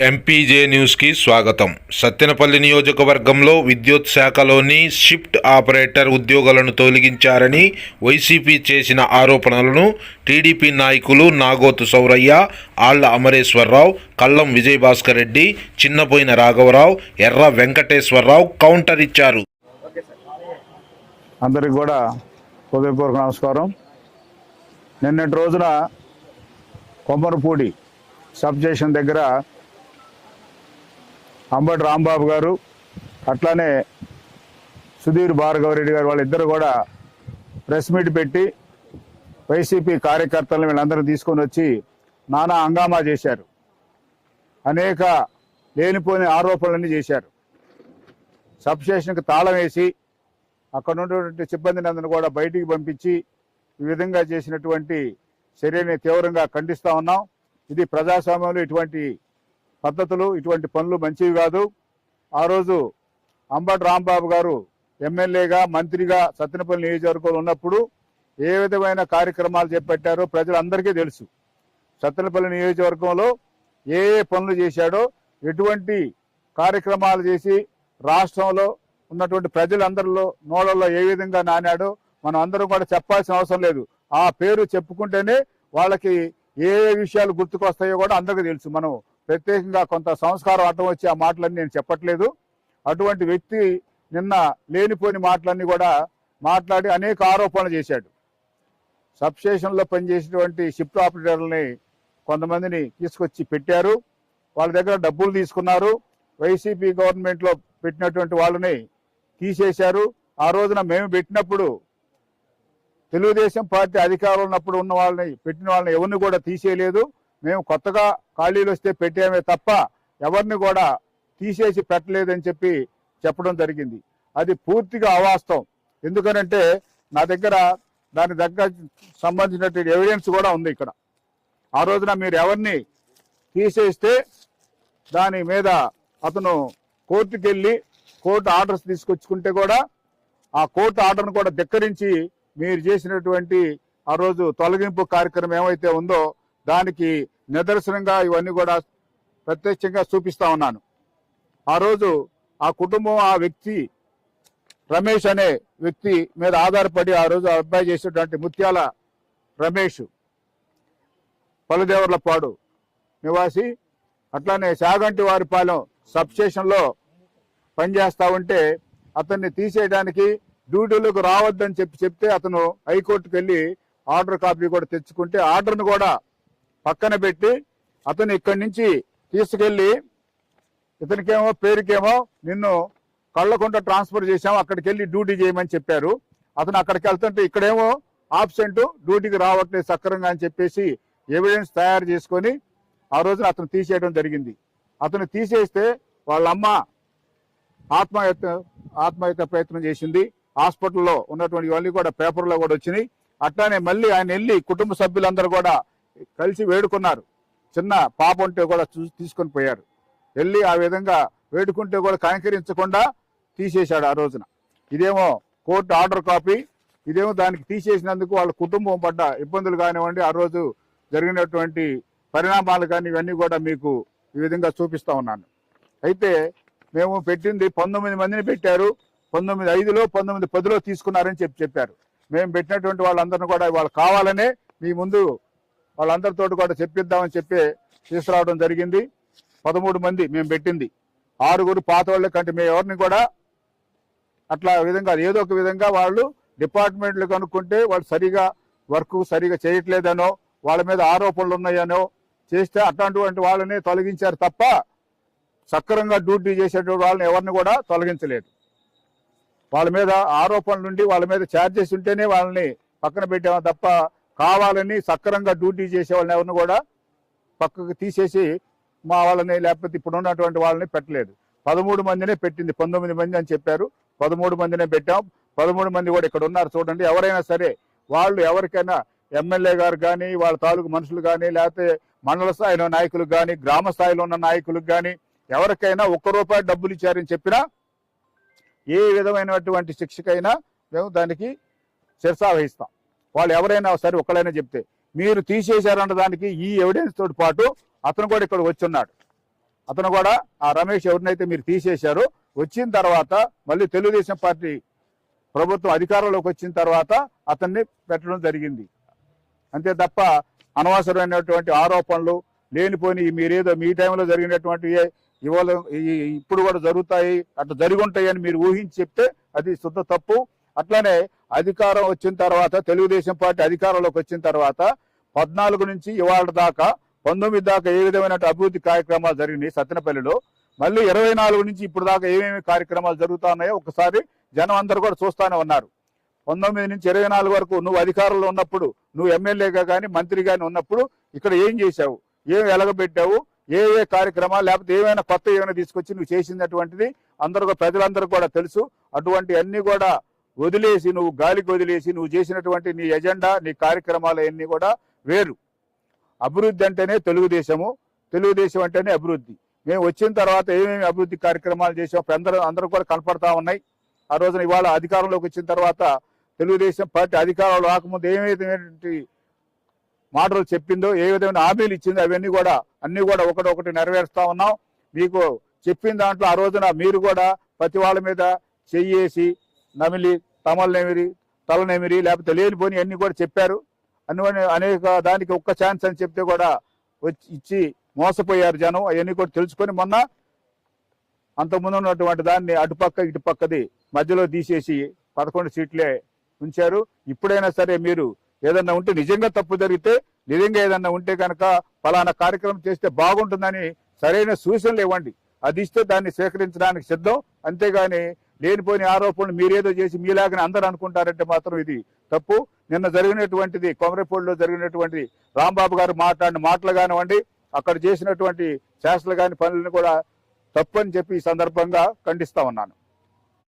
MPJ న్యూస్కి స్వాగతం. సత్తెనపల్లి నియోజకవర్గంలో విద్యుత్ శాఖలోని షిఫ్ట్ ఆపరేటర్ ఉద్యోగులను తొలగించారని వైసీపీ చేసిన ఆరోపణలను టీడీపీ నాయకులు నాగోతు సౌరయ్య, ఆళ్ల అమరేశ్వరరావు, కల్లం విజయభాస్కర్ రెడ్డి, చిన్నపోయిన రాఘవరావు, ఎర్ర వెంకటేశ్వరరావు కౌంటర్ ఇచ్చారు. అందరికి కూడా హృదయపూర్వక నమస్కారం. నిన్నటి రోజున కొమ్మరపూడి సబ్ స్టేషన్ దగ్గర అంబటి రాంబాబు గారు అట్లానే సుధీర్ భార్గవరెడ్డి గారు వాళ్ళిద్దరు కూడా ప్రెస్ మీట్ పెట్టి వైసీపీ కార్యకర్తలను వీళ్ళందరూ తీసుకొని వచ్చి నానా హంగామా చేశారు. అనేక లేనిపోని ఆరోపణలన్నీ చేశారు. సబ్ స్టేషన్కి తాళం వేసి అక్కడ ఉన్నటువంటి సిబ్బందిని అందరిని కూడా బయటికి పంపించి ఈ విధంగా చేసినటువంటి చర్యని తీవ్రంగా ఖండిస్తూ ఉన్నాం. ఇది ప్రజాస్వామ్యంలో ఇటువంటి పద్ధతులు, ఇటువంటి పనులు మంచివి కాదు. ఆ రోజు అంబటి రాంబాబు గారు ఎమ్మెల్యేగా, మంత్రిగా సత్తెనపల్లి నియోజకవర్గంలో ఉన్నప్పుడు ఏ విధమైన కార్యక్రమాలు చేపట్టారో ప్రజలందరికీ తెలుసు. సత్తెనపల్లి నియోజకవర్గంలో ఏ పనులు చేశాడో, ఎటువంటి కార్యక్రమాలు చేసి రాష్ట్రంలో ఉన్నటువంటి ప్రజలందరిలో నోళ్ళల్లో ఏ విధంగా నానాడో మనం అందరం కూడా చెప్పాల్సిన అవసరం లేదు. ఆ పేరు చెప్పుకుంటేనే వాళ్ళకి ఏ విషయాలు గుర్తుకొస్తాయో కూడా అందరికీ తెలుసు. మనం ప్రత్యేకంగా కొంత సంస్కారం అడ్డం వచ్చి ఆ మాటలన్నీ నేను చెప్పట్లేదు. అటువంటి వ్యక్తి నిన్న లేనిపోని మాటలన్నీ కూడా మాట్లాడి అనేక ఆరోపణలు చేశాడు. సబ్ స్టేషన్లో పనిచేసేటువంటి షిఫ్ట్ ఆపరేటర్లని కొంతమందిని తీసుకొచ్చి పెట్టారు. వాళ్ళ దగ్గర డబ్బులు తీసుకున్నారు. వైసీపీ గవర్నమెంట్లో పెట్టినటువంటి వాళ్ళని తీసేశారు. ఆ రోజున మేము పెట్టినప్పుడు తెలుగుదేశం పార్టీ అధికారంలో ఉన్నప్పుడు ఉన్న వాళ్ళని, పెట్టిన వాళ్ళని ఎవరిని కూడా తీసేయలేదు. మేము కొత్తగా ఖాళీలు వస్తే పెట్టామే తప్ప ఎవరిని కూడా తీసేసి పెట్టలేదని చెప్పడం జరిగింది. అది పూర్తిగా అవాస్తవం. ఎందుకనంటే నా దగ్గర దాని దగ్గర సంబంధించినటువంటి ఎవిడెన్స్ కూడా ఉంది ఇక్కడ. ఆ రోజున మీరు ఎవరిని తీసేస్తే దాని మీద అతను కోర్టుకు వెళ్ళి కోర్టు ఆర్డర్స్ తీసుకొచ్చుకుంటే కూడా ఆ కోర్టు ఆర్డర్ను కూడా ధిక్కరించి మీరు చేసినటువంటి ఆ రోజు తొలగింపు కార్యక్రమం ఏమైతే ఉందో దానికి నిదర్శనంగా ఇవన్నీ కూడా ప్రత్యక్షంగా చూపిస్తా ఉన్నాను. ఆ రోజు ఆ కుటుంబం, ఆ వ్యక్తి రమేష్ అనే వ్యక్తి మీద ఆధారపడి ఆ రోజు అబ్బాయి చేసేటువంటి ముత్యాల రమేష్ పలుదేవర్లపాడు నివాసి, అట్లానే శాగంటి వారిపాలెం సబ్ స్టేషన్లో పనిచేస్తా ఉంటే అతన్ని తీసేయడానికి డ్యూటీలోకి రావద్దని చెప్తే అతను హైకోర్టుకు వెళ్ళి ఆర్డర్ కాపీ కూడా తెచ్చుకుంటే ఆర్డర్ను కూడా పక్కన పెట్టి అతను ఇక్కడి నుంచి తీసుకెళ్ళి ఇతనికేమో పేరుకేమో నిన్ను కళ్ళకుంట ట్రాన్స్ఫర్ చేశాము, అక్కడికి వెళ్ళి డ్యూటీ చేయమని చెప్పారు. అతను అక్కడికి వెళ్తుంటే ఇక్కడేమో ఆబ్సెంట్, డ్యూటీకి రావట్లేదు సక్రంగా అని చెప్పేసి ఎవిడెన్స్ తయారు చేసుకొని ఆ రోజున అతను తీసేయడం జరిగింది. అతను తీసేస్తే వాళ్ళమ్మ ఆత్మహత్య ప్రయత్నం చేసింది. హాస్పిటల్లో ఉన్నటువంటి ఇవన్నీ కూడా పేపర్లో కూడా వచ్చినాయి. అట్లానే మళ్ళీ ఆయన వెళ్ళి కుటుంబ సభ్యులందరూ కూడా కలిసి వేడుకున్నారు. చిన్న పాప ఉంటే కూడా తీసుకొని పోయారు. వెళ్ళి ఆ విధంగా వేడుకుంటే కూడా కనికరించకుండా తీసేశాడు ఆ రోజున. ఇదేమో కోర్టు ఆర్డర్ కాపీ, ఇదేమో దానికి తీసేసినందుకు వాళ్ళ కుటుంబం పడ్డ ఇబ్బందులు కానివ్వండి, ఆ రోజు జరిగినటువంటి పరిణామాలు కానీ ఇవన్నీ కూడా మీకు ఈ విధంగా చూపిస్తా ఉన్నాను. అయితే మేము పెట్టింది 19 మందిని పెట్టారు. 19/5లో 19/10లో తీసుకున్నారని చెప్పారు. మేము పెట్టినటువంటి వాళ్ళందరినీ కూడా వాళ్ళు కావాలనే మీ ముందు వాళ్ళందరితో కూడా చెప్పిద్దామని తీసుకురావడం జరిగింది. 13 మంది మేము పెట్టింది. 6 పాత వాళ్ళే కంటే మేము ఎవరిని కూడా అట్లా విధంగా ఏదో ఒక విధంగా వాళ్ళు డిపార్ట్మెంట్లు కనుక్కుంటే వాళ్ళు వర్క్ సరిగా చేయట్లేదనో, వాళ్ళ మీద ఆరోపణలు ఉన్నాయనో చేస్తే అట్లాంటి వాళ్ళని తొలగించారు తప్ప సక్రమంగా డ్యూటీ చేసేటువంటి వాళ్ళని ఎవరిని కూడా తొలగించలేదు. వాళ్ళ మీద ఆరోపణలు ఉండి వాళ్ళ మీద ఛార్జెస్ ఉంటేనే వాళ్ళని పక్కన పెట్టామో తప్ప కావాలని సక్రమంగా డ్యూటీ చేసే వాళ్ళని ఎవరిని కూడా పక్కకు తీసేసి మా వాళ్ళని లేకపోతే ఇప్పుడు ఉన్నటువంటి వాళ్ళని పెట్టలేదు. 13 మందినే పెట్టింది. 19 మంది అని చెప్పారు, 13 మందినే పెట్టాం. 13 మంది కూడా ఇక్కడ ఉన్నారు చూడండి. ఎవరైనా సరే వాళ్ళు ఎవరికైనా ఎమ్మెల్యే గారు కానీ, వాళ్ళ తాలూకు మనుషులు కానీ, లేకపోతే మండల స్థాయిలో నాయకులకు కానీ, గ్రామ స్థాయిలో ఉన్న నాయకులకు కానీ ఎవరికైనా ₹1 డబ్బులు ఇచ్చారని చెప్పినా ఏ విధమైనటువంటి శిక్షకైనా మేము దానికి శిరసావహిస్తాం. వాళ్ళు ఎవరైనా సరే ఒకళ్ళైనా చెప్తే మీరు తీసేశారన్న దానికి ఈ ఎవిడెన్స్ తోటి పాటు అతను కూడా ఇక్కడ వచ్చి ఉన్నాడు. అతను కూడా ఆ రమేష్ ఎవరినైతే మీరు తీసేశారో వచ్చిన తర్వాత మళ్ళీ తెలుగుదేశం పార్టీ ప్రభుత్వం అధికారంలోకి వచ్చిన తర్వాత అతన్ని పెట్టడం జరిగింది. అంతే తప్ప అనవసరమైనటువంటి ఆరోపణలు లేనిపోని మీరేదో మీ టైంలో జరిగినటువంటి ఇవాళ ఇప్పుడు కూడా జరుగుతాయి, అట్లా జరిగి ఉంటాయి అని మీరు ఊహించి చెప్తే అది శుద్ధ తప్పు. అట్లానే అధికారం వచ్చిన తర్వాత తెలుగుదేశం పార్టీ అధికారంలోకి వచ్చిన తర్వాత 14 నుంచి ఇవాళ దాకా 19 దాకా ఏ విధమైన అభివృద్ధి కార్యక్రమాలు జరిగినాయి సత్తెనపల్లిలో, మళ్ళీ 24 నుంచి ఇప్పుడు దాకా ఏమేమి కార్యక్రమాలు జరుగుతా ఉన్నాయో ఒకసారి జనం అందరూ కూడా చూస్తానే ఉన్నారు. 19 నుంచి 24 వరకు నువ్వు అధికారంలో ఉన్నప్పుడు, నువ్వు ఎమ్మెల్యేగా కానీ మంత్రి కానీ ఉన్నప్పుడు ఇక్కడ ఏం చేశావు, ఏం ఎలగబెట్టావు, ఏ కార్యక్రమాలు లేకపోతే ఏమైనా కొత్త ఏమైనా తీసుకొచ్చి నువ్వు చేసినటువంటిది అందరూ ప్రజలందరూ కూడా తెలుసు. అటువంటి అన్ని కూడా వదిలేసి నువ్వు గాలికి వదిలేసి నువ్వు చేసినటువంటి నీ ఎజెండా నీ కార్యక్రమాలు అన్నీ కూడా వేరు. అభివృద్ధి అంటేనే తెలుగుదేశము, తెలుగుదేశం అంటేనే అభివృద్ధి. మేము వచ్చిన తర్వాత ఏమేమి అభివృద్ధి కార్యక్రమాలు చేసాం అందరూ కూడా కనపడతా ఉన్నాయి. ఆ రోజున ఇవాళ అధికారంలోకి వచ్చిన తర్వాత తెలుగుదేశం పార్టీ అధికారంలో రాకముందు ఏమైతే మాటలు చెప్పిందో, ఏ విధమైన హామీలు ఇచ్చిందో అవన్నీ కూడా అన్ని కూడా ఒకటొకటి నెరవేరుస్తా ఉన్నాం. మీకు చెప్పిన దాంట్లో ఆ రోజున మీరు కూడా ప్రతి వాళ్ళ మీద చెయ్యేసి నమిలి తలనెమిరి లేకపోతే లేనిపోని అన్ని కూడా చెప్పారు. అనేక దానికి ఒక్క ఛాన్స్ అని చెప్తే కూడా వచ్చి ఇచ్చి మోసపోయారు జనం. అవన్నీ కూడా తెలుసుకొని మొన్న అంతకుముందు ఉన్నటువంటి దాన్ని అటుపక్క ఇటుపక్కది మధ్యలో తీసేసి 11 సీట్లే ఉంచారు. ఇప్పుడైనా సరే మీరు ఏదన్నా ఉంటే నిజంగా తప్పు జరిగితే, నిజంగా ఏదన్నా ఉంటే కనుక ఫలానా కార్యక్రమం చేస్తే బాగుంటుందని సరైన సూచనలు ఇవ్వండి. అది ఇస్తే దాన్ని స్వీకరించడానికి సిద్ధం. అంతేగాని లేనిపోయిన ఆరోపణలు మీరేదో చేసి మీలాగానే అందరూ అనుకుంటారంటే మాత్రం ఇది తప్పు. నిన్న జరిగినటువంటిది కొమరపూడిలో జరిగినటువంటి రాంబాబు గారు మాట్లాడిన మాటలు కానివ్వండి, అక్కడ చేసినటువంటి శాస్త్రాలు కాని పనులను కూడా తప్పు అని చెప్పి ఈ సందర్భంగా ఖండిస్తా ఉన్నాను.